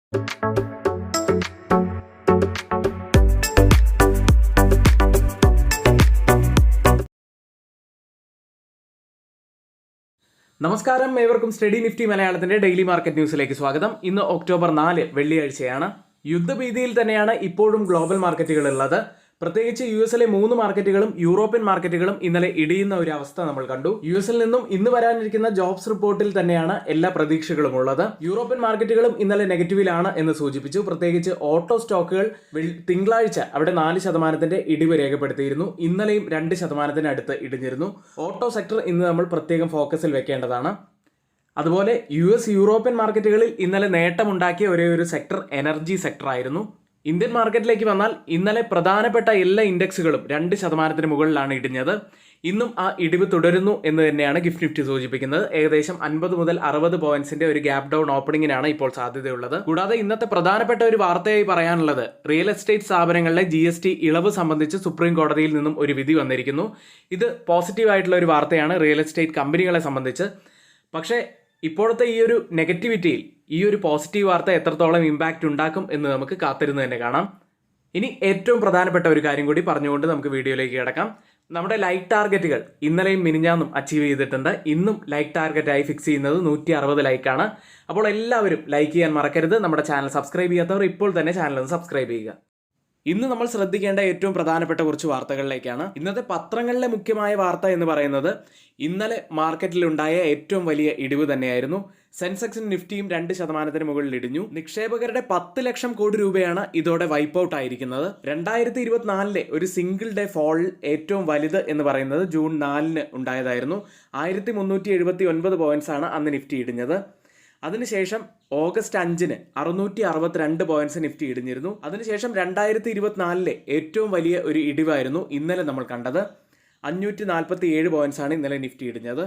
നമസ്കാരം, ഏവർക്കും study Nifty മലയാളത്തിന്റെ ഡെയിലി മാർക്കറ്റ് ന്യൂസിലേക്ക് സ്വാഗതം. ഇന്ന് ഒക്ടോബർ 4 വെള്ളിയാഴ്ചയാണ്. യുദ്ധഭീതിയിൽ തന്നെയാണ് ഇപ്പോഴും ഗ്ലോബൽ മാർക്കറ്റുകൾ ഉള്ളത്. പ്രത്യേകിച്ച് യുഎസിലെ 3 മാർക്കറ്റുകളും യൂറോപ്യൻ മാർക്കറ്റുകളും ഇന്നലെ ഇടിയുന്ന ഒരു അവസ്ഥ നമ്മൾ കണ്ടു. യുഎസിൽ നിന്നും ഇന്ന് വരാനിരിക്കുന്ന ജോബ്സ് റിപ്പോർട്ടിൽ തന്നെയാണ് എല്ലാ പ്രതീക്ഷകളും ഉള്ളത്. യൂറോപ്യൻ മാർക്കറ്റുകളും ഇന്നലെ നെഗറ്റീവിലാണ് എന്ന് സൂചിപ്പിച്ചു. പ്രത്യേകിച്ച് ഓട്ടോ സ്റ്റോക്കുകൾ തിങ്കളാഴ്ച അവിടെ 4% ഇടിവ് രേഖപ്പെടുത്തിയിരുന്നു. ഇന്നലെയും 2% അടുത്ത് ഇടിഞ്ഞിരുന്നു. ഓട്ടോ സെക്ടർ ഇന്ന് നമ്മൾ പ്രത്യേകം ഫോക്കസിൽ വെക്കേണ്ടതാണ്. അതുപോലെ യൂറോപ്യൻ മാർക്കറ്റുകളിൽ ഇന്നലെ നേട്ടമുണ്ടാക്കിയ ഒരേ ഒരു സെക്ടർ എനർജി സെക്ടർ ആയിരുന്നു. ഇന്ത്യൻ മാർക്കറ്റിലേക്ക് വന്നാൽ ഇന്നലെ പ്രധാനപ്പെട്ട എല്ലാ ഇൻഡെക്സുകളും 2% മുകളിലാണ് ഇടിഞ്ഞത്. ഇന്നും ആ ഇടിവ് തുടരുന്നു എന്ന് തന്നെയാണ് ഗിഫ്റ്റ് നിഫ്റ്റി സൂചിപ്പിക്കുന്നത്. ഏകദേശം 50 മുതൽ 60 പോയിന്റ്സിന്റെ ഒരു ഗ്യാപ് ഡൗൺ ഓപ്പണിംഗിനാണ് ഇപ്പോൾ സാധ്യതയുള്ളത്. കൂടാതെ ഇന്നത്തെ പ്രധാനപ്പെട്ട ഒരു വാർത്തയായി പറയാനുള്ളത് റിയൽ എസ്റ്റേറ്റ് സ്ഥാപനങ്ങളിലെ GST ഇളവ് സംബന്ധിച്ച് സുപ്രീം കോടതിയിൽ നിന്നും ഒരു വിധി വന്നിരിക്കുന്നു. ഇത് പോസിറ്റീവായിട്ടുള്ള ഒരു വാർത്തയാണ് റിയൽ എസ്റ്റേറ്റ് കമ്പനികളെ സംബന്ധിച്ച്. പക്ഷേ ഇപ്പോഴത്തെ ഈ ഒരു നെഗറ്റിവിറ്റിയിൽ ഈ ഒരു പോസിറ്റീവ് വാർത്ത എത്രത്തോളം ഇമ്പാക്റ്റ് ഉണ്ടാക്കും എന്ന് നമുക്ക് കാത്തിരുന്ന് തന്നെ കാണാം. ഇനി ഏറ്റവും പ്രധാനപ്പെട്ട ഒരു കാര്യം കൂടി പറഞ്ഞുകൊണ്ട് നമുക്ക് വീഡിയോയിലേക്ക് കിടക്കാം. നമ്മുടെ ലൈക്ക് ടാർഗറ്റുകൾ ഇന്നലെയും മിനിഞ്ഞാന്നും അച്ചീവ് ചെയ്തിട്ടുണ്ട്. ഇന്നും ലൈക്ക് ടാർഗറ്റായി ഫിക്സ് ചെയ്യുന്നത് 160 ലൈക്കാണ്. അപ്പോൾ എല്ലാവരും ലൈക്ക് ചെയ്യാൻ മറക്കരുത്. നമ്മുടെ ചാനൽ സബ്സ്ക്രൈബ് ചെയ്യാത്തവർ ഇപ്പോൾ തന്നെ ചാനൽ ഒന്ന് സബ്സ്ക്രൈബ് ചെയ്യുക. ഇന്ന് നമ്മൾ ശ്രദ്ധിക്കേണ്ട ഏറ്റവും പ്രധാനപ്പെട്ട കുറച്ച് വാർത്തകളിലേക്കാണ്. ഇന്നത്തെ പത്രങ്ങളിലെ മുഖ്യമായ വാർത്ത എന്ന് പറയുന്നത് ഇന്നലെ മാർക്കറ്റിലുണ്ടായ ഏറ്റവും വലിയ ഇടിവ് തന്നെയായിരുന്നു. സെൻസെക്സും നിഫ്റ്റിയും 2% മുകളിൽ ഇടിഞ്ഞു. നിക്ഷേപകരുടെ 10 ലക്ഷം കോടി രൂപയാണ് ഇതോടെ വൈപ്പ് ഔട്ട് ആയിരിക്കുന്നത്. 2024 ഒരു സിംഗിൾ ഡേ ഫോൾ ഏറ്റവും വലുത് എന്ന് പറയുന്നത് ജൂൺ 4 ഉണ്ടായതായിരുന്നു. 1379 പോയിന്റ്സ് ആണ് അന്ന് നിഫ്റ്റി ഇടിഞ്ഞത്. അതിനുശേഷം ഓഗസ്റ്റ് 5 662 പോയിന്റ്സ് നിഫ്റ്റി ഇടിഞ്ഞിരുന്നു. അതിനുശേഷം 2024 ഏറ്റവും വലിയ ഒരു ഇടിവായിരുന്നു ഇന്നലെ നമ്മൾ കണ്ടത്. 547 പോയിന്റ്സ് ആണ് ഇന്നലെ നിഫ്റ്റി ഇടിഞ്ഞത്.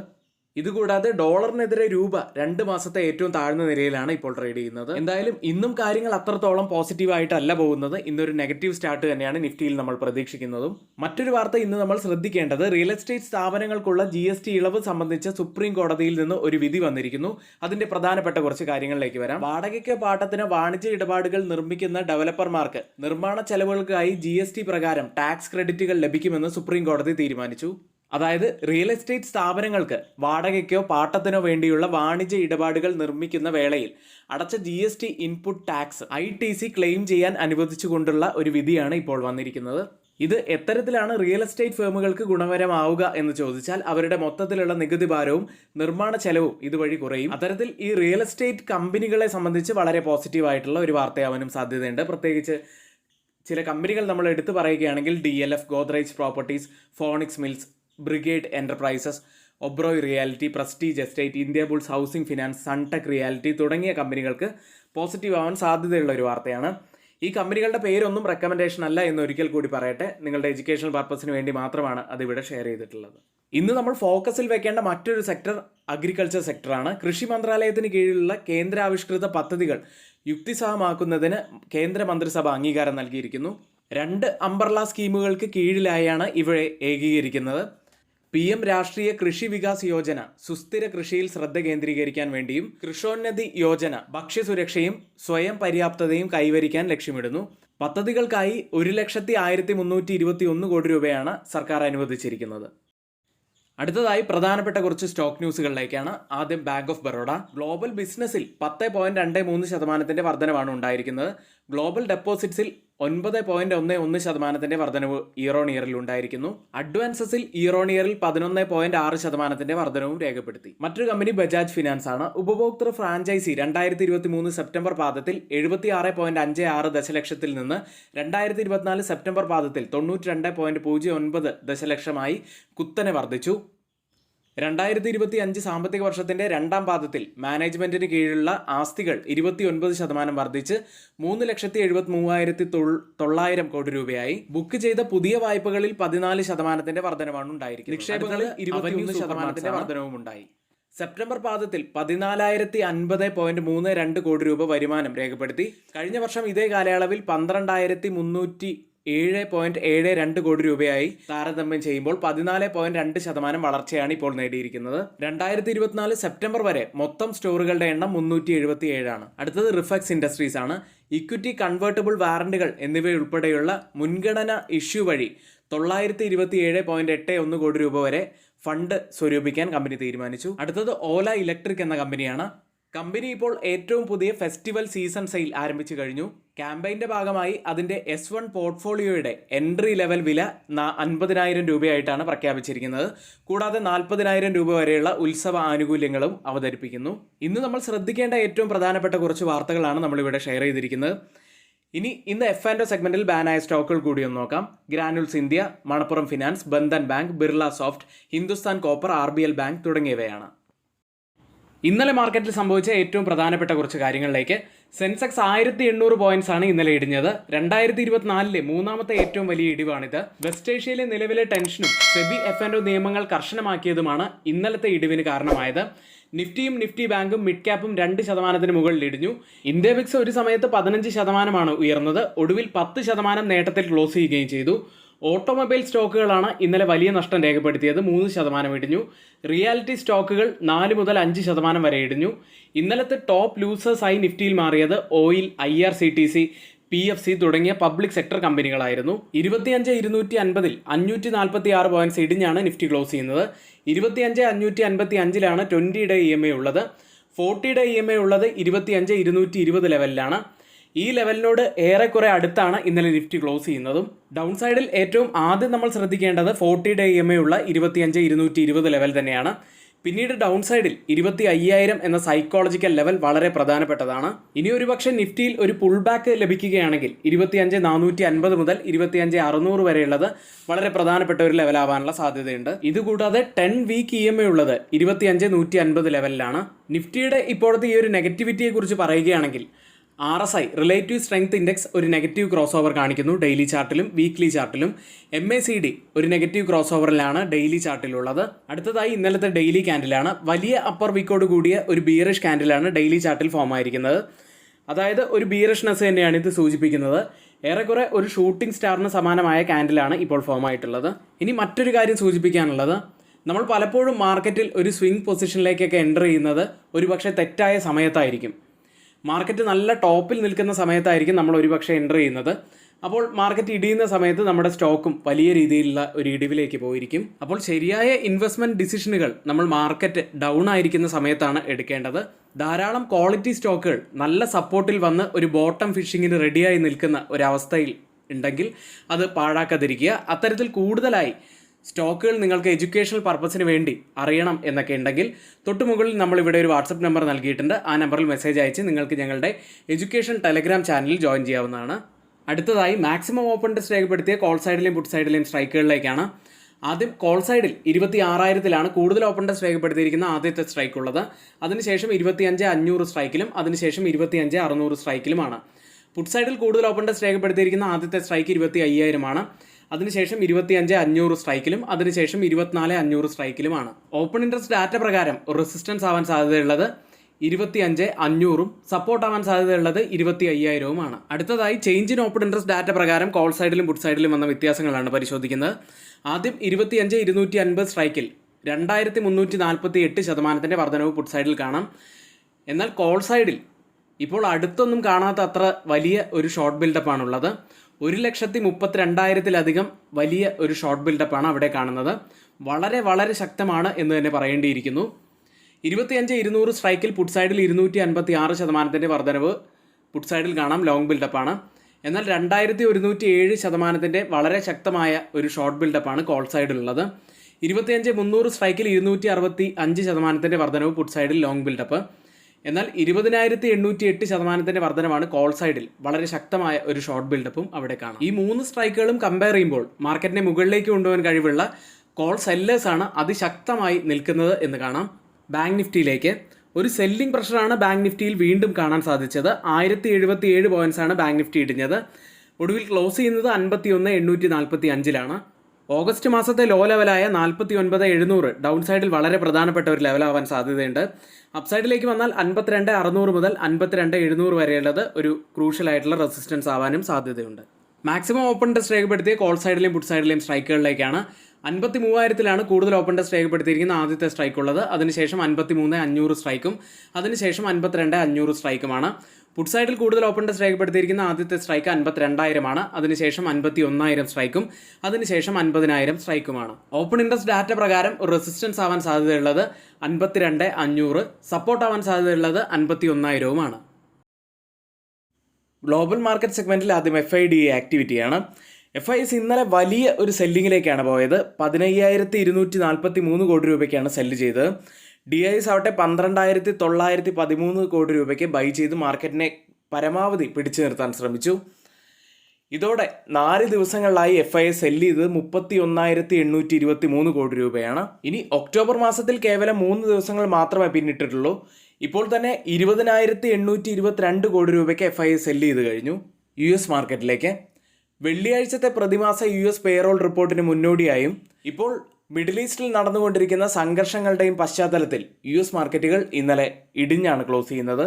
ഇതുകൂടാതെ ഡോളറിനെതിരെ രൂപ 2 മാസത്തെ ഏറ്റവും താഴ്ന്ന നിലയിലാണ് ഇപ്പോൾ ട്രേഡ് ചെയ്യുന്നത്. എന്തായാലും ഇന്നും കാര്യങ്ങൾ അത്രത്തോളം പോസിറ്റീവായിട്ടല്ല പോകുന്നത്. ഇന്നൊരു നെഗറ്റീവ് സ്റ്റാർട്ട് തന്നെയാണ് നിഫ്റ്റിയിൽ നമ്മൾ പ്രതീക്ഷിക്കുന്നതും. മറ്റൊരു വാർത്ത ഇന്ന് നമ്മൾ ശ്രദ്ധിക്കേണ്ടത് റിയൽ എസ്റ്റേറ്റ് സ്ഥാപനങ്ങൾക്കുള്ള GST ഇളവ് സംബന്ധിച്ച് സുപ്രീം കോടതിയിൽ നിന്ന് ഒരു വിധി വന്നിരിക്കുന്നു. അതിന്റെ പ്രധാനപ്പെട്ട കുറച്ച് കാര്യങ്ങളിലേക്ക് വരാം. വാടകയ്ക്ക് പാട്ടത്തിന് വാണിജ്യ ഇടപാടുകൾ നിർമ്മിക്കുന്ന ഡെവലപ്പർമാർക്ക് നിർമ്മാണ ചെലവുകൾക്കായി GST പ്രകാരം ടാക്സ് ക്രെഡിറ്റുകൾ ലഭിക്കുമെന്ന് സുപ്രീം കോടതി തീരുമാനിച്ചു. അതായത് റിയൽ എസ്റ്റേറ്റ് സ്ഥാപനങ്ങൾക്ക് വാടകയ്ക്കോ പാട്ടത്തിനോ വേണ്ടിയുള്ള വാണിജ്യ ഇടപാടുകൾ നിർമ്മിക്കുന്ന വേളയിൽ അടച്ച GST input tax ITC claim ചെയ്യാൻ അനുവദിച്ചുകൊണ്ടുള്ള ഒരു വിധിയാണ് ഇപ്പോൾ വന്നിരിക്കുന്നത്. ഇത് എത്തരത്തിലാണ് റിയൽ എസ്റ്റേറ്റ് ഫേമുകൾക്ക് ഗുണകരമാവുക എന്ന് ചോദിച്ചാൽ അവരുടെ മൊത്തത്തിലുള്ള നികുതി ഭാരവും നിർമ്മാണ ചെലവും ഇതുവഴി കുറയും. അത്തരത്തിൽ ഈ റിയൽ എസ്റ്റേറ്റ് കമ്പനികളെ സംബന്ധിച്ച് വളരെ പോസിറ്റീവായിട്ടുള്ള ഒരു വാർത്തയാവാനും സാധ്യതയുണ്ട്. പ്രത്യേകിച്ച് ചില കമ്പനികൾ നമ്മൾ എടുത്തു പറയുകയാണെങ്കിൽ DLF, Godrej Properties, Phoenix Mills, Brigade Enterprises, Oberoi Realty, Prestige Estate, India Bulls Housing Finance, Sunteck Realty തുടങ്ങിയ കമ്പനികൾക്ക് പോസിറ്റീവ് ആവാൻ സാധ്യതയുള്ള ഒരു വാർത്തയാണ്. ഈ കമ്പനികളുടെ പേരൊന്നും റെക്കമെൻഡേഷൻ അല്ല എന്ന് ഒരിക്കൽ കൂടി പറയട്ടെ. നിങ്ങളുടെ എഡ്യൂക്കേഷണൽ പർപ്പസിന് വേണ്ടി മാത്രമാണ് അതിവിടെ ഷെയർ ചെയ്തിട്ടുള്ളത്. ഇന്ന് നമ്മൾ ഫോക്കസിൽ വെക്കേണ്ട മറ്റൊരു സെക്ടർ അഗ്രികൾച്ചർ സെക്ടറാണ്. കൃഷി മന്ത്രാലയത്തിന് കീഴിലുള്ള കേന്ദ്രാവിഷ്കൃത പദ്ധതികൾ യുക്തിസഹമാക്കുന്നതിന് കേന്ദ്ര മന്ത്രിസഭ അംഗീകാരം നൽകിയിരിക്കുന്നു. 2 അംബർല സ്കീമുകൾക്ക് കീഴിലായാണ് ഇവയെ ഏകീകരിക്കുന്നത്. PM രാഷ്ട്രീയ കൃഷി വികാസ് യോജന സുസ്ഥിര കൃഷിയിൽ ശ്രദ്ധ കേന്ദ്രീകരിക്കാൻ വേണ്ടിയും കൃഷോന്നതി യോജന ഭക്ഷ്യസുരക്ഷയും സ്വയം പര്യാപ്തതയും കൈവരിക്കാൻ ലക്ഷ്യമിടുന്നു. പദ്ധതികൾക്കായി 1,01,321 കോടി രൂപയാണ് സർക്കാർ അനുവദിച്ചിരിക്കുന്നത്. അടുത്തതായി പ്രധാനപ്പെട്ട കുറച്ച് സ്റ്റോക്ക് ന്യൂസുകളിലേക്കാണ്. ആദ്യം ബാങ്ക് ഓഫ് ബറോഡ. ഗ്ലോബൽ ബിസിനസ്സിൽ 10.23% വർധനവാണ് ഉണ്ടായിരിക്കുന്നത്. ഗ്ലോബൽ ഡെപ്പോസിറ്റ്സിൽ 9.11% വർധനവ് ഇയർ ഓൺ ഇയറിൽ ഉണ്ടായിരിക്കുന്നു. അഡ്വാൻസസിൽ ഇയർ ഓൺ ഇയറിൽ 11.6% വർധനവും രേഖപ്പെടുത്തി. മറ്റൊരു കമ്പനി ബജാജ് ഫിനാൻസ് ആണ്. ഉപഭോക്തൃ ഫ്രാഞ്ചൈസി 2023 സെപ്റ്റംബർ പാദത്തിൽ 76.56 ദശലക്ഷത്തിൽ നിന്ന് 2024 സെപ്റ്റംബർ പാദത്തിൽ 92.09 ദശലക്ഷമായി കുത്തനെ വർദ്ധിച്ചു. 2025 സാമ്പത്തിക വർഷത്തിന്റെ 2ാം പാദത്തിൽ മാനേജ്മെന്റിന് കീഴിലുള്ള ആസ്തികൾ 29% വർദ്ധിച്ച് 3,73,900 കോടി രൂപയായി. ബുക്ക് ചെയ്ത പുതിയ വായ്പകളിൽ 14% വർധനവാണ് ഉണ്ടായിരിക്കുന്നത്. നിക്ഷേപങ്ങളിൽ 21% വർധനവും ഉണ്ടായി. സെപ്റ്റംബർ പാദത്തിൽ 14,050.32 കോടി രൂപ വരുമാനം രേഖപ്പെടുത്തി. കഴിഞ്ഞ വർഷം ഇതേ കാലയളവിൽ 12,300 7.72 കോടി രൂപയായി താരതമ്യം ചെയ്യുമ്പോൾ 14.2% വളർച്ചയാണ് ഇപ്പോൾ നേടിയിരിക്കുന്നത്. 2024 സെപ്റ്റംബർ വരെ മൊത്തം സ്റ്റോറുകളുടെ എണ്ണം 377 അടുത്തത് റിഫക്സ് ഇൻഡസ്ട്രീസ് ആണ്. ഇക്വിറ്റി, കൺവേർട്ടബിൾ വാറന്റുകൾ എന്നിവയുൾപ്പെടെയുള്ള മുൻഗണന ഇഷ്യൂ വഴി 927.81 കോടി രൂപ വരെ ഫണ്ട് സ്വരൂപിക്കാൻ കമ്പനി തീരുമാനിച്ചു. അടുത്തത് ഓല ഇലക്ട്രിക് എന്ന കമ്പനിയാണ്. കമ്പനി ഇപ്പോൾ ഏറ്റവും പുതിയ ഫെസ്റ്റിവൽ സീസൺ സെയിൽ ആരംഭിച്ചു കഴിഞ്ഞു. ക്യാമ്പയിൻ്റെ ഭാഗമായി അതിൻ്റെ S1 പോർട്ട്ഫോളിയോയുടെ എൻട്രി ലെവൽ വില 50,000 രൂപയായിട്ടാണ് പ്രഖ്യാപിച്ചിരിക്കുന്നത്. കൂടാതെ 40,000 രൂപ വരെയുള്ള ഉത്സവ ആനുകൂല്യങ്ങളും അവതരിപ്പിക്കുന്നു. ഇന്ന് നമ്മൾ ശ്രദ്ധിക്കേണ്ട ഏറ്റവും പ്രധാനപ്പെട്ട കുറച്ച് വാർത്തകളാണ് നമ്മളിവിടെ ഷെയർ ചെയ്തിരിക്കുന്നത്. ഇന്ന് F&O സെഗ്മെന്റിൽ ബാനായ സ്റ്റോക്കുകൾ കൂടി ഒന്ന് നോക്കാം. Granules India, Manappuram finance, Bandhan bank, Birla soft, Hindustan copper, RBL bank തുടങ്ങിയവയാണ്. ഇന്നലെ മാർക്കറ്റിൽ സംഭവിച്ച ഏറ്റവും പ്രധാനപ്പെട്ട കുറച്ച് കാര്യങ്ങളിലേക്ക്. സെൻസെക്സ് 1800 പോയിന്റ്സ് ആണ് ഇന്നലെ ഇടിഞ്ഞത്. 2024 മൂന്നാമത്തെ ഏറ്റവും വലിയ ഇടിവാണിത്. വെസ്റ്റ് ഏഷ്യയിലെ നിലവിലെ ടെൻഷനും സെബി F&O നിയമങ്ങൾ കർശനമാക്കിയതുമാണ് ഇന്നലത്തെ ഇടിവിന് കാരണമായത്. നിഫ്റ്റിയും നിഫ്റ്റി ബാങ്കും മിഡ് ക്യാപ്പും 2% മുകളിൽ ഇടിഞ്ഞു. ഇന്ത്യ വിക്സ് ഒരു സമയത്ത് 15% ഉയർന്നത്. ഒടുവിൽ 10% നേട്ടത്തിൽ ക്ലോസ് ചെയ്യുകയും ചെയ്തു. ഓട്ടോമൊബൈൽ സ്റ്റോക്കുകളാണ് ഇന്നലെ വലിയ നഷ്ടം രേഖപ്പെടുത്തിയത്. 3% ഇടിഞ്ഞു. റിയാലിറ്റി സ്റ്റോക്കുകൾ 4 മുതൽ 5% വരെ ഇടിഞ്ഞു. ഇന്നലത്തെ ടോപ്പ് ലൂസേഴ്സായി നിഫ്റ്റിയിൽ മാറിയത് ഓയിൽ, IRCTC, PFC തുടങ്ങിയ പബ്ലിക് സെക്ടർ കമ്പനികളായിരുന്നു. 25,250 546 പോയിന്റ്സ് ഇടിഞ്ഞാണ് നിഫ്റ്റി ക്ലോസ് ചെയ്യുന്നത്. 25,555 20 ഡേ EMA ഉള്ളത്. 40 ഡേ EMA ഉള്ളത് 25,220 ലെവലിലാണ്. ഈ ലെവലിനോട് ഏറെക്കുറെ അടുത്താണ് ഇന്നലെ നിഫ്റ്റി ക്ലോസ് ചെയ്യുന്നതും. ഡൗൺ സൈഡിൽ ഏറ്റവും ആദ്യം നമ്മൾ ശ്രദ്ധിക്കേണ്ടത് 40 ഡേ EMA ഉള്ള 25,220 ലെവൽ തന്നെയാണ്. പിന്നീട് ഡൗൺ സൈഡിൽ 25,000 എന്ന സൈക്കോളജിക്കൽ ലെവൽ വളരെ പ്രധാനപ്പെട്ടതാണ്. ഇനി ഒരു പക്ഷേ നിഫ്റ്റിയിൽ ഒരു പുൾ ബാക്ക് ലഭിക്കുകയാണെങ്കിൽ 25,450 മുതൽ 25,600 വരെയുള്ളത് വളരെ പ്രധാനപ്പെട്ട ഒരു ലെവലാവാനുള്ള സാധ്യതയുണ്ട്. ഇതുകൂടാതെ 10 വീക്ക് EMA ഉള്ളത് 25,150 ലെവലിലാണ്. നിഫ്റ്റിയുടെ ഇപ്പോഴത്തെ ഈ ഒരു നെഗറ്റിവിറ്റിയെ കുറിച്ച് പറയുകയാണെങ്കിൽ RSI റിലേറ്റീവ് സ്ട്രെങ്ത് ഇൻഡെക്സ് ഒരു നെഗറ്റീവ് ക്രോസ് ഓവർ കാണിക്കുന്നു ഡെയിലി ചാർട്ടിലും വീക്ക്ലി ചാർട്ടിലും. MACD ഒരു നെഗറ്റീവ് ക്രോസ് ഓവറിലാണ് ഡെയിലി ചാർട്ടിലുള്ളത്. അടുത്തതായി ഇന്നലത്തെ ഡെയിലി ക്യാൻഡിലാണ്. വലിയ അപ്പർ വീക്കോട് കൂടിയ ഒരു ബീറിഷ് ക്യാൻഡിലാണ് ഡെയിലി ചാർട്ടിൽ ഫോം ആയിരിക്കുന്നത്. അതായത് ഒരു ബീറിഷ്നെസ് തന്നെയാണ് ഇത് സൂചിപ്പിക്കുന്നത്. ഏറെക്കുറെ ഒരു ഷൂട്ടിംഗ് സ്റ്റാറിന് സമാനമായ ക്യാൻഡിലാണ് ഇപ്പോൾ ഫോം ആയിട്ടുള്ളത്. ഇനി മറ്റൊരു കാര്യം സൂചിപ്പിക്കാനുള്ളത്, നമ്മൾ പലപ്പോഴും മാർക്കറ്റിൽ ഒരു സ്വിംഗ് പൊസിഷനിലേക്കൊക്കെ എൻ്റർ ചെയ്യുന്നത് ഒരുപക്ഷെ തെറ്റായ സമയത്തായിരിക്കും. മാർക്കറ്റ് നല്ല ടോപ്പിൽ നിൽക്കുന്ന സമയത്തായിരിക്കും നമ്മൾ ഒരുപക്ഷെ എൻ്റർ ചെയ്യുന്നത്. അപ്പോൾ മാർക്കറ്റ് ഇടിയുന്ന സമയത്ത് നമ്മുടെ സ്റ്റോക്കും വലിയ രീതിയിലുള്ള ഒരു ഇടിവിലേക്ക് പോയിരിക്കും. അപ്പോൾ ശരിയായ ഇൻവെസ്റ്റ്മെൻറ്റ് ഡിസിഷനുകൾ നമ്മൾ മാർക്കറ്റ് ഡൗൺ ആയിരിക്കുന്ന സമയത്താണ് എടുക്കേണ്ടത്. ധാരാളം ക്വാളിറ്റി സ്റ്റോക്കുകൾ നല്ല സപ്പോർട്ടിൽ വന്ന് ഒരു ബോട്ടം ഫിഷിങ്ങിന് റെഡിയായി നിൽക്കുന്ന ഒരവസ്ഥയിൽ ഉണ്ടെങ്കിൽ അത് പാഴാക്കാതിരിക്കുക. അത്തരത്തിൽ കൂടുതലായി സ്റ്റോക്കുകൾ നിങ്ങൾക്ക് എഡ്യൂക്കേഷണൽ പർപ്പസിന് വേണ്ടി അറിയണം എന്നൊക്കെ ഉണ്ടെങ്കിൽ തൊട്ടുമുകളിൽ നമ്മളിവിടെ ഒരു വാട്സപ്പ് നമ്പർ നൽകിയിട്ടുണ്ട്. ആ നമ്പറിൽ മെസ്സേജ് അയച്ച് നിങ്ങൾക്ക് ഞങ്ങളുടെ എഡ്യൂക്കേഷൻ ടെലഗ്രാം ചാനലിൽ ജോയിൻ ചെയ്യാവുന്നതാണ്. അടുത്തതായി മാക്സിമം ഓപ്പൺ ടെസ്റ്റ് രേഖപ്പെടുത്തിയ കോൾ സൈഡിലെയും പുട്ട് സൈഡിലെയും സ്ട്രൈക്കുകളിലേക്കാണ്. ആദ്യം കോൾ സൈഡിൽ 26,000 കൂടുതൽ ഓപ്പൺ ടെസ്റ്റ് രേഖപ്പെടുത്തിയിരിക്കുന്ന ആദ്യത്തെ സ്ട്രൈക്ക് ഉള്ളത്. അതിനുശേഷം 25,500 സ്ട്രൈക്കിലും അതിനുശേഷം 25,600 സ്ട്രൈക്കിലുമാണ്. പുട്ട് സൈഡിൽ കൂടുതൽ ഓപ്പൺ ടെസ്റ്റ് രേഖപ്പെടുത്തിയിരിക്കുന്ന ആദ്യത്തെ സ്ട്രൈക്ക് 25,000 അതിനുശേഷം 25,500 സ്ട്രൈക്കിലും അതിനുശേഷം 24,500 സ്ട്രൈക്കിലുമാണ്. ഓപ്പൺ ഇൻട്രസ്റ്റ് ഡാറ്റ പ്രകാരം റെസിസ്റ്റൻസ് ആവാൻ സാധ്യതയുള്ളത് 25,500 സപ്പോർട്ട് ആവാൻ സാധ്യതയുള്ളത് 25,000 അടുത്തതായി change in open interest data പ്രകാരം കോൾ സൈഡിലും പുട്ട് സൈഡിലും വന്ന വ്യത്യാസങ്ങളാണ് പരിശോധിക്കുന്നത്. ആദ്യം 25,250 സ്ട്രൈക്കിൽ 2,348% വർധനവ് പുട്ട് സൈഡിൽ കാണാം. എന്നാൽ കോൾ സൈഡിൽ ഇപ്പോൾ അടുത്തൊന്നും കാണാത്ത അത്ര വലിയ ഒരു ഷോർട്ട് ബിൽഡപ്പാണുള്ളത്. 1,32,000 വലിയ ഒരു ഷോർട്ട് ബിൽഡപ്പാണ് അവിടെ കാണുന്നത്. വളരെ വളരെ ശക്തമാണ് എന്ന് തന്നെ പറയേണ്ടിയിരിക്കുന്നു. 25,200 സ്ട്രൈക്കിൽ പുട്ട് സൈഡിൽ 256% വർധനവ് പുട്ട് സൈഡിൽ കാണാം. ലോങ് ബിൽഡപ്പാണ്. എന്നാൽ 2,107% വളരെ ശക്തമായ ഒരു ഷോർട്ട് ബിൽഡപ്പാണ് കോൾ സൈഡിലുള്ളത്. 25,300 സ്ട്രൈക്കിൽ 265% വർധനവ് പുട്ട് സൈഡിൽ ലോങ് ബിൽഡപ്പ്. എന്നാൽ 20,808% വർധനമാണ് കോൾ സൈഡിൽ. വളരെ ശക്തമായ ഒരു ഷോർട്ട് ബിൽഡപ്പും അവിടെ കാണാം. ഈ 3 സ്ട്രൈക്കുകളും കമ്പയർ ചെയ്യുമ്പോൾ മാർക്കറ്റിനെ മുകളിലേക്ക് കൊണ്ടുപോകാൻ കഴിവുള്ള കോൾ സെല്ലേഴ്സാണ് അതിശക്തമായി നിൽക്കുന്നത് എന്ന് കാണാം. ബാങ്ക് നിഫ്റ്റിയിലേക്ക് ഒരു സെല്ലിംഗ് പ്രഷറാണ് ബാങ്ക് നിഫ്റ്റിയിൽ വീണ്ടും കാണാൻ സാധിച്ചത്. 1,077 പോയിന്റ്സാണ് ബാങ്ക് നിഫ്റ്റി ഇടിഞ്ഞത്. ഒടുവിൽ ക്ലോസ് ചെയ്യുന്നത് 51,845 ഓഗസ്റ്റ് മാസത്തെ ലോ ലെവലായ 49,700 ഡൗൺ സൈഡിൽ വളരെ പ്രധാനപ്പെട്ട ഒരു ലെവലാവാൻ സാധ്യതയുണ്ട്. അപ്സൈഡിലേക്ക് വന്നാൽ 52,600 മുതൽ 52,700 വരെയുള്ളത് ഒരു ക്രൂഷ്യൽ ആയിട്ടുള്ള റെസിസ്റ്റൻസ് ആവാനും സാധ്യതയുണ്ട്. മാക്സിമം ഓപ്പൺ ടെസ്റ്റ് രേഖപ്പെടുത്തിയ കോൾ സൈഡിലെയും പുട്ട് സൈഡിലെയും സ്ട്രൈക്കുകളിലേക്കാണ്. 53,000 കൂടുതൽ ഓപ്പൺ ടെസ്റ്റ് രേഖപ്പെടുത്തിയിരിക്കുന്ന ആദ്യത്തെ സ്ട്രൈക്ക് ഉള്ളത്. അതിനുശേഷം 53,500 സ്ട്രൈക്കും അതിനുശേഷം 52,500 സ്ട്രൈക്കുമാണ്. പുട്ട് സൈഡിൽ കൂടുതൽ ഓപ്പൺ ടെസ്റ്റ് രേഖപ്പെടുത്തിയിരിക്കുന്ന ആദ്യത്തെ സ്ട്രൈക്ക് 52,000 ആണ്. അതിനുശേഷം 51,000 സ്ട്രൈക്കും അതിനുശേഷം 50,000 സ്ട്രൈക്കുമാണ്. ഓപ്പൺ ഇൻട്രസ്റ്റ് ഡാറ്റ പ്രകാരം ഒരു റെസിസ്റ്റൻസ് ആവാൻ സാധ്യതയുള്ളത് 52,500, സപ്പോർട്ട് ആവാൻ സാധ്യതയുള്ളത് 51,000വുമാണ്. ഗ്ലോബൽ മാർക്കറ്റ് സെഗ്മെന്റിൽ ആദ്യം FIDA ആക്ടിവിറ്റിയാണ്. FIS ഇന്നലെ വലിയ ഒരു സെല്ലിങ്ങിലേക്കാണ് പോയത്. 15,243 കോടി രൂപയ്ക്കാണ് സെല്ല് ചെയ്തത്. DIS ആവട്ടെ 12,913 കോടി രൂപയ്ക്ക് ബൈ ചെയ്ത് മാർക്കറ്റിനെ പരമാവധി പിടിച്ചു നിർത്താൻ ശ്രമിച്ചു. ഇതോടെ 4 ദിവസങ്ങളിലായി FIS സെല്ല് ചെയ്തത് 31,823 കോടി രൂപയാണ്. ഇനി ഒക്ടോബർ മാസത്തിൽ കേവലം 3 ദിവസങ്ങൾ മാത്രമേ പിന്നിട്ടിട്ടുള്ളൂ. ഇപ്പോൾ തന്നെ 20,822 കോടി രൂപയ്ക്ക് FIS സെല്ല് ചെയ്ത് കഴിഞ്ഞു. US മാർക്കറ്റിലേക്ക് വെള്ളിയാഴ്ചത്തെ പ്രതിമാസ US പേറോൾ റിപ്പോർട്ടിന് മുന്നോടിയായും ഇപ്പോൾ മിഡിൽ ഈസ്റ്റിൽ നടന്നുകൊണ്ടിരിക്കുന്ന സംഘർഷങ്ങളുടെയും പശ്ചാത്തലത്തിൽ US മാർക്കറ്റുകൾ ഇന്നലെ ഇടിഞ്ഞാണ് ക്ലോസ് ചെയ്യുന്നത്.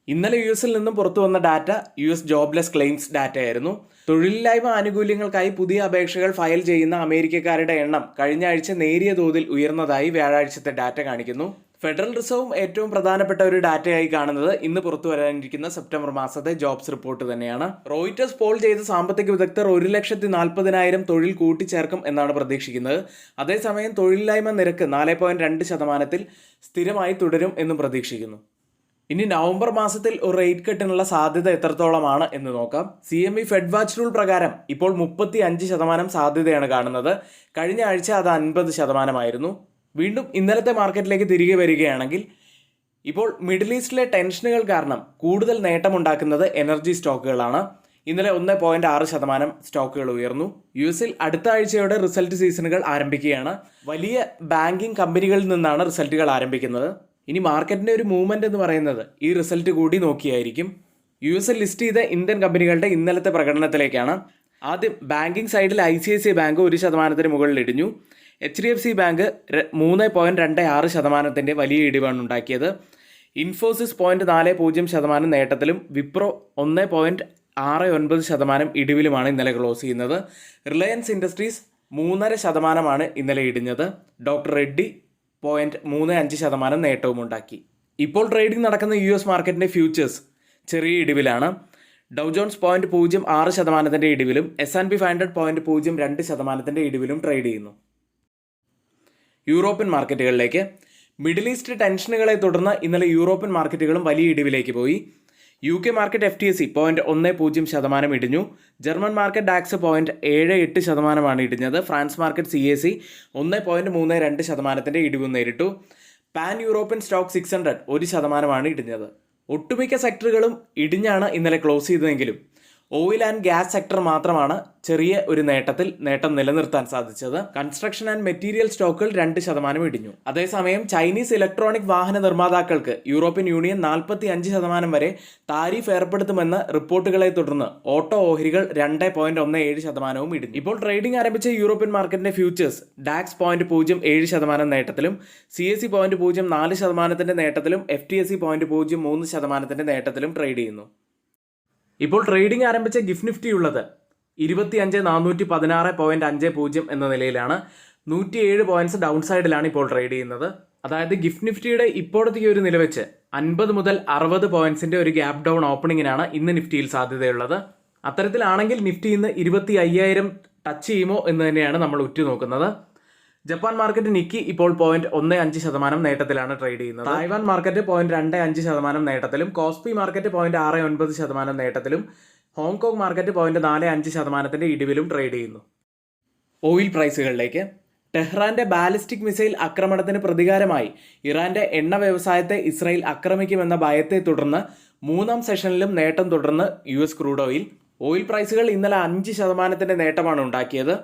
ഇന്നലെ US നിന്നും പുറത്തു വന്ന ഡാറ്റ US ജോബ്ലെസ് ക്ലെയിംസ് ഡാറ്റയായിരുന്നു. തൊഴിലില്ലായ്മ ആനുകൂല്യങ്ങൾക്കായി പുതിയ അപേക്ഷകൾ ഫയൽ ചെയ്യുന്ന അമേരിക്കക്കാരുടെ എണ്ണം കഴിഞ്ഞ ആഴ്ച നേരിയ തോതിൽ ഉയർന്നതായി വ്യാഴാഴ്ചത്തെ ഡാറ്റ കാണിക്കുന്നു. ഫെഡറൽ റിസർവും ഏറ്റവും പ്രധാനപ്പെട്ട ഒരു ഡാറ്റയായി കാണുന്നത് ഇന്ന് പുറത്തു വരാനിരിക്കുന്ന സെപ്റ്റംബർ മാസത്തെ ജോബ്സ് റിപ്പോർട്ട് തന്നെയാണ്. റോയിറ്റേഴ്സ് പോൾ ചെയ്ത സാമ്പത്തിക വിദഗ്ധർ 1,40,000 തൊഴിൽ കൂട്ടിച്ചേർക്കും എന്നാണ് പ്രതീക്ഷിക്കുന്നത്. അതേസമയം തൊഴിലില്ലായ്മ നിരക്ക് 4.2% സ്ഥിരമായി തുടരും എന്നും പ്രതീക്ഷിക്കുന്നു. ഇനി നവംബർ മാസത്തിൽ ഒരു റേറ്റ് കട്ടിനുള്ള സാധ്യത എത്രത്തോളമാണ് എന്ന് നോക്കാം. CME ഫെഡ് വാച്ച് റൂൾ പ്രകാരം ഇപ്പോൾ 35% സാധ്യതയാണ് കാണുന്നത്. കഴിഞ്ഞ ആഴ്ച അത് 50% വീണ്ടും ഇന്നലത്തെ മാർക്കറ്റിലേക്ക് തിരികെ വരികയാണെങ്കിൽ ഇപ്പോൾ മിഡിൽ ഈസ്റ്റിലെ ടെൻഷനുകൾ കാരണം കൂടുതൽ നേട്ടമുണ്ടാക്കുന്നത് എനർജി സ്റ്റോക്കുകളാണ്. ഇന്നലെ 1.6% സ്റ്റോക്കുകൾ ഉയർന്നു. US അടുത്ത ആഴ്ചയോടെ റിസൾട്ട് സീസണുകൾ ആരംഭിക്കുകയാണ്. വലിയ ബാങ്കിങ് കമ്പനികളിൽ നിന്നാണ് റിസൾട്ടുകൾ ആരംഭിക്കുന്നത്. ഇനി മാർക്കറ്റിൻ്റെ ഒരു മൂവ്മെൻറ്റ് എന്ന് പറയുന്നത് ഈ റിസൾട്ട് കൂടി നോക്കിയായിരിക്കും. US ലിസ്റ്റ് ചെയ്ത ഇന്ത്യൻ കമ്പനികളുടെ ഇന്നലത്തെ പ്രകടനത്തിലേക്കാണ്. ആദ്യം ബാങ്കിങ് സൈഡിൽ ICICI ബാങ്ക് 1% മുകളിൽ ഇടിഞ്ഞു. HDFC ബാങ്ക് 3.26% വലിയ ഇടിവാണ് ഉണ്ടാക്കിയത്. ഇൻഫോസിസ് 0.40% നേട്ടത്തിലും വിപ്രോ 1.69% ഇടിവിലുമാണ് ഇന്നലെ ക്ലോസ് ചെയ്യുന്നത്. റിലയൻസ് ഇൻഡസ്ട്രീസ് 3.5% ഇന്നലെ ഇടിഞ്ഞത്. ഡോക്ടർ റെഡ്ഡി 0.35% നേട്ടവും ഉണ്ടാക്കി. ഇപ്പോൾ ട്രേഡിംഗ് നടക്കുന്ന US മാർക്കറ്റിൻ്റെ ഫ്യൂച്ചേഴ്സ് ചെറിയ ഇടിവിലാണ്. ഡൗ ജോൺസ് 0.06% ഇടിവിലും S&P 500 0.02% ഇടിവിലും ട്രേഡ് ചെയ്യുന്നു. യൂറോപ്യൻ മാർക്കറ്റുകളിലേക്ക് മിഡിൽ ഈസ്റ്റ് ടെൻഷനുകളെ തുടർന്ന് ഇന്നലെ യൂറോപ്യൻ മാർക്കറ്റുകളും വലിയ ഇടിവിലേക്ക് പോയി. UK മാർക്കറ്റ് FTSE 0.10% ഇടിഞ്ഞു. ജർമ്മൻ മാർക്കറ്റ് ഡാക്സ് 0.78% ഇടിഞ്ഞത്. ഫ്രാൻസ് മാർക്കറ്റ് CAC 1.32% ഇടിവ് നേരിട്ടു. പാൻ യൂറോപ്യൻ സ്റ്റോക്ക് 600 1% ഇടിഞ്ഞത്. ഒട്ടുമിക്ക സെക്ടറുകളും ഇടിഞ്ഞാണ് ഇന്നലെ ക്ലോസ് ചെയ്തതെങ്കിലും ഓയിൽ ആൻഡ് ഗ്യാസ് സെക്ടർ മാത്രമാണ് ചെറിയ ഒരു നേട്ടം നിലനിർത്താൻ സാധിച്ചത്. കൺസ്ട്രക്ഷൻ ആൻഡ് മെറ്റീരിയൽ സ്റ്റോക്കുകൾ 2% ഇടിഞ്ഞു. അതേസമയം ചൈനീസ് ഇലക്ട്രോണിക് വാഹന നിർമ്മാതാക്കൾക്ക് യൂറോപ്യൻ യൂണിയൻ 45% വരെ താരിഫ് ഏർപ്പെടുത്തുമെന്ന റിപ്പോർട്ടുകളെ തുടർന്ന് ഓട്ടോ ഓഹരികൾ 2.17% ഇടിഞ്ഞു. ഇപ്പോൾ ട്രേഡിംഗ് ആരംഭിച്ച യൂറോപ്യൻ മാർക്കറ്റിന്റെ ഫ്യൂച്ചേഴ്സ് ഡാക്സ് 0.07% നേട്ടത്തിലും CAC 0.04% നേട്ടത്തിലും FTSE 0.03% നേട്ടത്തിലും ട്രേഡ് ചെയ്യുന്നു. ഇപ്പോൾ ട്രേഡിംഗ് ആരംഭിച്ച ഗിഫ്റ്റ് നിഫ്റ്റി ഉള്ളത് 25,416.50 എന്ന നിലയിലാണ്. 107 പോയിന്റ്സ് ഡൗൺ സൈഡിലാണ് ഇപ്പോൾ ട്രേഡ് ചെയ്യുന്നത്. അതായത് ഗിഫ്റ്റ് നിഫ്റ്റിയുടെ ഇപ്പോഴത്തെ ഒരു നില വെച്ച് 50 മുതൽ 60 പോയിന്റ്സിന്റെ ഒരു ഗ്യാപ് ഡൗൺ ഓപ്പണിങ്ങിനാണ് ഇന്ന് നിഫ്റ്റിയിൽ സാധ്യതയുള്ളത്. അത്തരത്തിലാണെങ്കിൽ നിഫ്റ്റി ഇന്ന് 25,000 ടച്ച് ചെയ്യുമോ എന്ന് തന്നെയാണ് നമ്മൾ ഉറ്റുനോക്കുന്നത്. ജപ്പാൻ മാർക്കറ്റ് നിക്കി ഇപ്പോൾ 0.15% നേട്ടത്തിലാണ് ട്രേഡ് ചെയ്യുന്നത്. തായ്വാൻ മാർക്കറ്റ് 0.25% നേട്ടത്തിലും കോസ്പി മാർക്കറ്റ് 0.69% നേട്ടത്തിലും ഹോങ്കോങ് മാർക്കറ്റ് 0.45% ഇടിവിലും ട്രേഡ് ചെയ്യുന്നു. ഓയിൽ പ്രൈസുകളിലേക്ക് ടെഹ്റാന്റെ ബാലിസ്റ്റിക് മിസൈൽ ആക്രമണത്തിന് പ്രതികാരമായി ഇറാന്റെ എണ്ണ വ്യവസായത്തെ ഇസ്രായേൽ ആക്രമിക്കുമെന്ന ഭയത്തെ തുടർന്ന് 3ാം സെഷനിലും നേട്ടം തുടർന്ന് US ക്രൂഡ് ഓയിൽ പ്രൈസുകൾ ഇന്നലെ 5% നേട്ടമാണ് ഉണ്ടാക്കിയത്.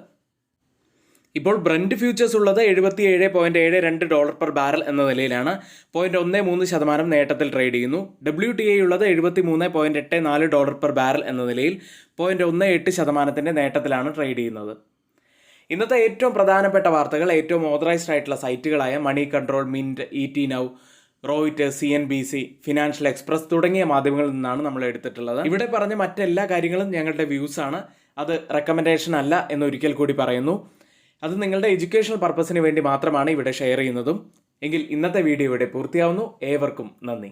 ഇപ്പോൾ ബ്രന്റ് ഫ്യൂച്ചേഴ്സ് ഉള്ളത് $77.72 പെർ ബാരൽ എന്ന നിലയിലാണ്. 0.13% നേട്ടത്തിൽ ട്രേഡ് ചെയ്യുന്നു. WTI ഉള്ളത് $73.84 പെർ ബാരൽ എന്ന നിലയിൽ 0.18% നേട്ടത്തിലാണ് ട്രേഡ് ചെയ്യുന്നത്. ഇന്നത്തെ ഏറ്റവും പ്രധാനപ്പെട്ട വാർത്തകൾ ഏറ്റവും ഓതറൈസ്ഡ് ആയിട്ടുള്ള സൈറ്റുകളായ Moneycontrol, Mint, ET Now, Reuters, CNBC, Financial Express തുടങ്ങിയ മാധ്യമങ്ങളിൽ നിന്നാണ് നമ്മൾ എടുത്തിട്ടുള്ളത്. ഇവിടെ പറഞ്ഞ മറ്റെല്ലാ കാര്യങ്ങളും ഞങ്ങളുടെ വ്യൂസ് ആണ്. അത് റെക്കമെൻഡേഷൻ അല്ല എന്നൊരിക്കൽ കൂടി പറയുന്നു. അത് നിങ്ങളുടെ എഡ്യൂക്കേഷണൽ പർപ്പസിന് വേണ്ടി മാത്രമാണ് ഇവിടെ ഷെയർ ചെയ്യുന്നതും. എങ്കിൽ ഇന്നത്തെ വീഡിയോ ഇവിടെ പൂർത്തിയാവുന്നു. ഏവർക്കും നന്ദി.